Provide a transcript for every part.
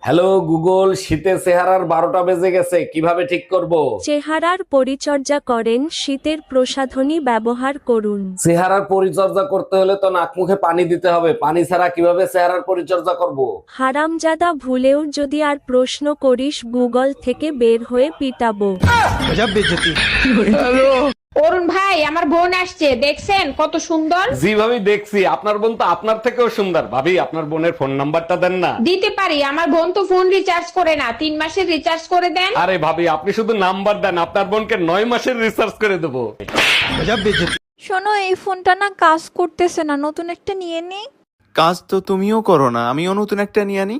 Hello Google, শীতে চেহারার 12টা বেজে গেছে, কিভাবে ঠিক করব? চেহারার পরিচর্যা করেন, শীতের প্রসাধনী ব্যবহার করুন। চেহারার পরিচর্যা করতে হলে তো নাক মুখে পানি দিতে হবে, পানি ছাড়া কিভাবে চেহারার পরিচর্যা করব? হারামজাদা, ভুলেও যদি আর প্রশ্ন করিস গুগল থেকে বের হয়ে পিটাবো। অরুণ ভাই, আমার বোন আসছে, দেখছেন কত সুন্দর? জি ভাবি, দেখছি। আপনার বোন তো আপনার থেকেও সুন্দর। ভাবি, আপনার বোনের ফোন নাম্বারটা দেন না। দিতে পারি, আমার বোন তো ফোন রিচার্জ করে না, 3 মাসের রিচার্জ করে দেন। আরে ভাবি, আপনি শুধু নাম্বার দেন, আপনার বোনকে 9 মাসের রিসার্চ করে দেবো। শোনো, এই ফোনটা না কাজ করতেছে না, নতুন একটা নিয়ে নি। কাজ তো তুমিও করো না, আমিও নতুন একটা নিয়ে আনি।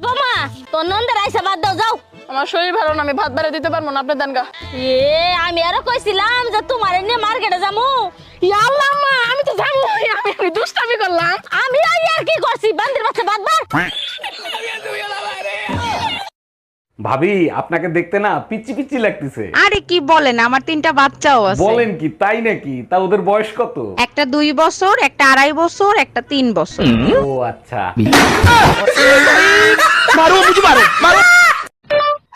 বাবা তোর নন্দের আইসা বাদ দাও, যাও। আমার শরীর ভালো না, আমি ভাত বেড়ে দিতে পারবো না, আপনি দেন গা। আমি আরো কইছিলাম যে তোমার নিয়ে মার্কেটে যামু। আল্লাহ মা, আমি তো জানি আমি দুষ্টামি করলাম। আমি আর কি করছি, বান্দির বাচ্চা বাদ বার। ভাবি, আপনাকে দেখতে না পিচি পিচি লাগতেছে। আরে কি বলেন, আমার 3টা বাচ্চাও আছে। বলেন কি, তাই নাকি? তা ওদের বয়স কত? একটা 2 বছর, একটা 2.5 বছর, একটা 3 বছর। ও আচ্ছা।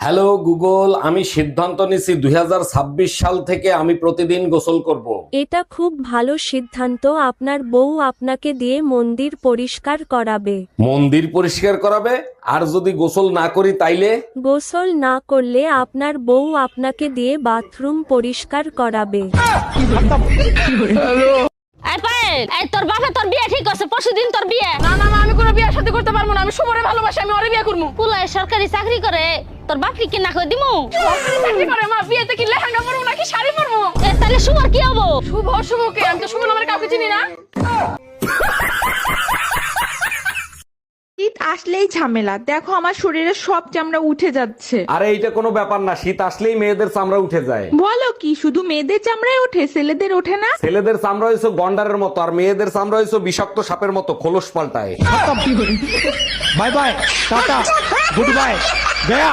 হ্যালো গুগল, আমি সিদ্ধান্ত নিছি 2026 সাল থেকে আমি প্রতিদিন গোসল করব। এটা খুব ভালো সিদ্ধান্ত। আপনার বউ আপনাকে দিয়ে মন্দির পরিষ্কার করাবে। মন্দির পরিষ্কার করাবে? আর যদি গোসল না করি তাইলে? গোসল না করলে আপনার বউ আপনাকে দিয়ে বাথরুম পরিষ্কার করাবে। এই পায়েল, এই তোর বাপে তোর বিয়ে ঠিক আছে, পরশুদিন তোর বিয়ে। না না মা, আমি কোনো বিয়ে শাদী করতে পারবো না, আমি শুভরে ভালোবাসি, আমি ওরে বিয়ে করবো। পুলায় সরকারি চাকরি করে, তোর বাপকে কি না করে দিমু? চাকরি করে মা, বিয়েতে কি লেহেঙ্গা পরবো নাকি শাড়ি পরবো? তাহলে শুভর কি হবো? শুভ কে? আমি তো শুভ নামের কাউকে চিনি না। শীত আসলেই ঝামেলা, দেখো আমার শরীরের সব চামড়া উঠে যাচ্ছে। আরে এইটা কোনো ব্যাপার না, শীত আসলেই মেয়েদের চামড়া উঠে যায়। বলো কি, শুধু মেয়েদের চামড়ায় ওঠে, ছেলেদের ওঠে না? ছেলেদের চামড়া হয়েছে গন্ডারের মতো, আর মেয়েদের চামড়া হয়েছে বিষাক্ত সাপের মতো, খোলস পাল্টায়। Bye bye, tata, good bye, গয়া।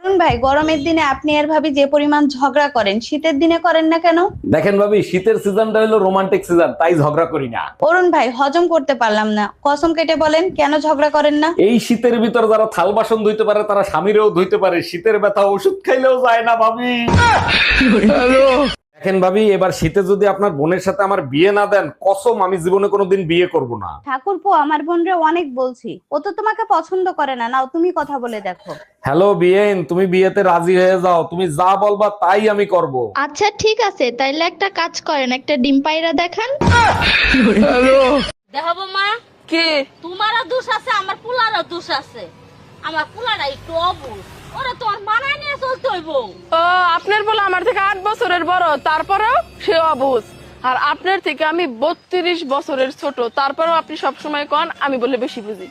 অরুণ ভাই, গরমের দিনে আপনি আর ভাবি যে পরিমাণ ঝগড়া করেন, শীতের দিনে করেন না কেন? দেখেন ভাবি, শীতের সিজনটা হলো রোমান্টিক সিজন, তাই ঝগড়া করি না। অরুণ ভাই, হজম করতে পারলাম না, কসম কেটে বলেন কেন ঝগড়া করেন না? এই শীতের ভিতর যারা থাল বাসন ধুইতে পারে তারা স্বামীরেও ধুইতে পারে, শীতের ব্যথা ওষুধ খাইলেও যায় না ভাবি। দেখেন ভাবি, এবার শীতে যদি আপনার বোনের সাথে আমার বিয়ে না দেন, কসম আমি জীবনে কোনোদিন বিয়ে করব না। ঠাকুরপো, আমার বোনরে অনেক বলছি, ও তো তোমাকে পছন্দ করে না, নাও তুমি কথা বলে দেখো। হ্যালো বিয়েন, তুমি বিয়েতে রাজি হয়ে যাও, তুমি যা বলবা তাই আমি করব। আচ্ছা ঠিক আছে, তাইলে একটা কাজ করেন, একটা ডিম পাইরা দেখান। দেখাবো মা? কি? তোমারও দোষ আছে, আমার পুলারও দোষ আছে। আমার পুলারা একটু অবুঝ, ওরা তোমার মানায় নিয়ে চলতে হইব। ও, আপনার বলে আমার থেকে 8 বছরের বড়, তারপরেও সে অবুঝ। আর আপনার থেকে আমি 32 বছরের ছোট, তারপরেও আপনি সবসময় কন আমি বলে বেশি বুঝি।